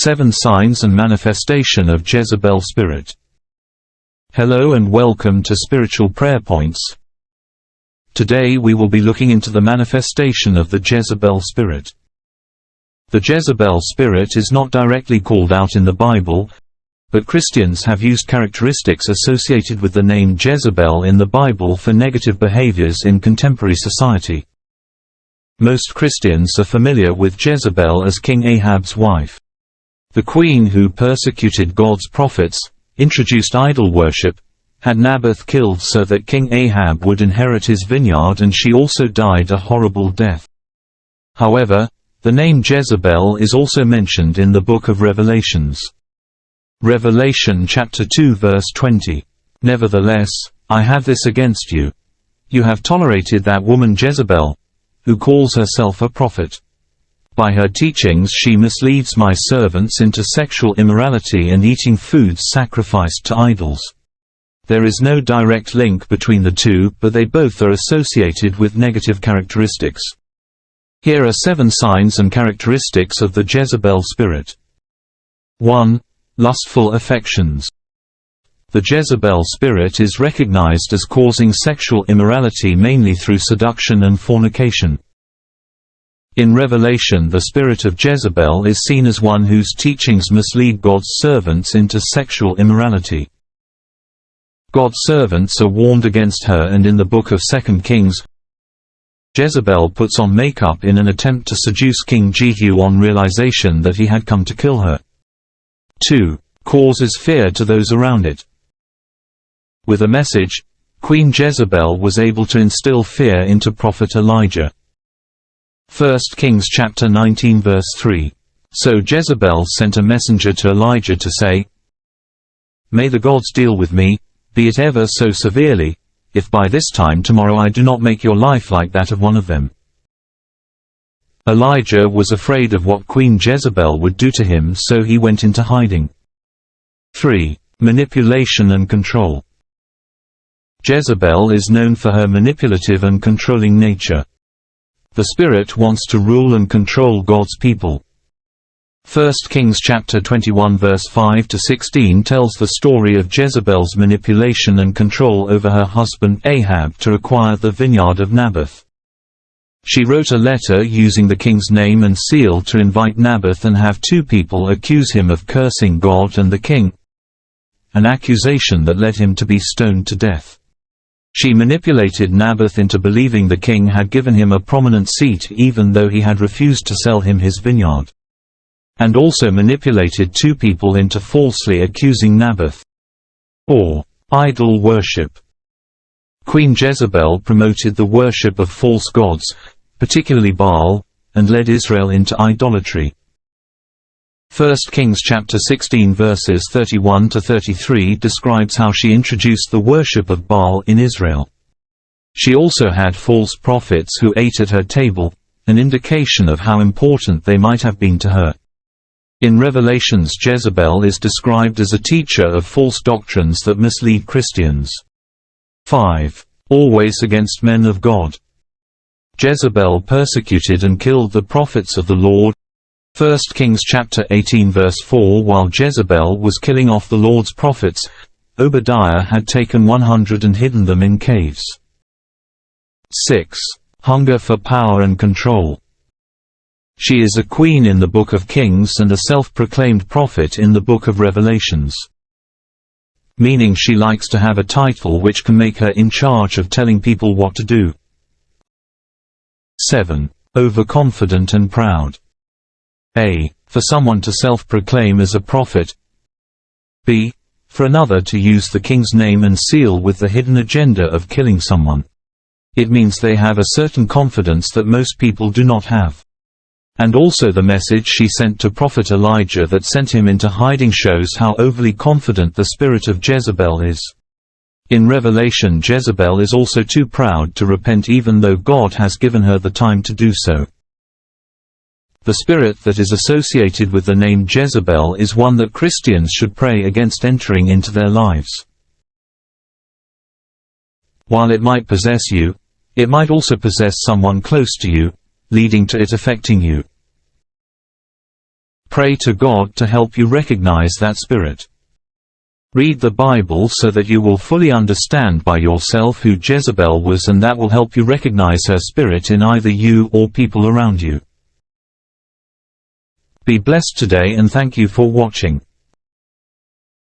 7 Signs and Manifestation of Jezebel Spirit. Hello and welcome to Spiritual Prayer Points. Today we will be looking into the manifestation of the Jezebel Spirit. The Jezebel Spirit is not directly called out in the Bible, but Christians have used characteristics associated with the name Jezebel in the Bible for negative behaviors in contemporary society. Most Christians are familiar with Jezebel as King Ahab's wife. The queen who persecuted God's prophets, introduced idol worship, had Naboth killed so that King Ahab would inherit his vineyard, and she also died a horrible death. However, the name Jezebel is also mentioned in the book of Revelations. Revelation chapter 2 verse 20. Nevertheless, I have this against you. You have tolerated that woman Jezebel, who calls herself a prophet. By her teachings she misleads my servants into sexual immorality and eating foods sacrificed to idols. There is no direct link between the two, but they both are associated with negative characteristics. Here are 7 signs and characteristics of the Jezebel spirit. 1. Lustful affections. The Jezebel spirit is recognized as causing sexual immorality mainly through seduction and fornication. In Revelation, the spirit of Jezebel is seen as one whose teachings mislead God's servants into sexual immorality. God's servants are warned against her, and in the book of 2 Kings, Jezebel puts on makeup in an attempt to seduce King Jehu on realization that he had come to kill her. 2. Causes fear to those around it. With a message, Queen Jezebel was able to instill fear into Prophet Elijah. 1 Kings chapter 19 verse 3. So Jezebel sent a messenger to Elijah to say, "May the gods deal with me, be it ever so severely, if by this time tomorrow I do not make your life like that of one of them." Elijah was afraid of what Queen Jezebel would do to him, so he went into hiding. 3. Manipulation and control. Jezebel is known for her manipulative and controlling nature. The spirit wants to rule and control God's people. 1 Kings chapter 21 verse 5 to 16 tells the story of Jezebel's manipulation and control over her husband Ahab to acquire the vineyard of Naboth. She wrote a letter using the king's name and seal to invite Naboth and have 2 people accuse him of cursing God and the king, an accusation that led him to be stoned to death. She manipulated Naboth into believing the king had given him a prominent seat even though he had refused to sell him his vineyard, and also manipulated 2 people into falsely accusing Naboth. 4. Idol worship. Queen Jezebel promoted the worship of false gods, particularly Baal, and led Israel into idolatry. 1 Kings chapter 16 verses 31 to 33 describes how she introduced the worship of Baal in Israel. She also had false prophets who ate at her table, an indication of how important they might have been to her. In Revelations, Jezebel is described as a teacher of false doctrines that mislead Christians. 5. Always against men of God. Jezebel persecuted and killed the prophets of the Lord. 1 Kings chapter 18 verse 4. While Jezebel was killing off the Lord's prophets, Obadiah had taken 100 and hidden them in caves. 6. Hunger for power and control. She is a queen in the book of Kings and a self-proclaimed prophet in the book of Revelations, meaning she likes to have a title which can make her in charge of telling people what to do. 7. Overconfident and proud. A. For someone to self-proclaim as a prophet. B. For another to use the king's name and seal with the hidden agenda of killing someone. It means they have a certain confidence that most people do not have. And also the message she sent to Prophet Elijah that sent him into hiding shows how overly confident the spirit of Jezebel is. In Revelation, Jezebel is also too proud to repent even though God has given her the time to do so. The spirit that is associated with the name Jezebel is one that Christians should pray against entering into their lives. While it might possess you, it might also possess someone close to you, leading to it affecting you. Pray to God to help you recognize that spirit. Read the Bible so that you will fully understand by yourself who Jezebel was, and that will help you recognize her spirit in either you or people around you. Be blessed today and thank you for watching.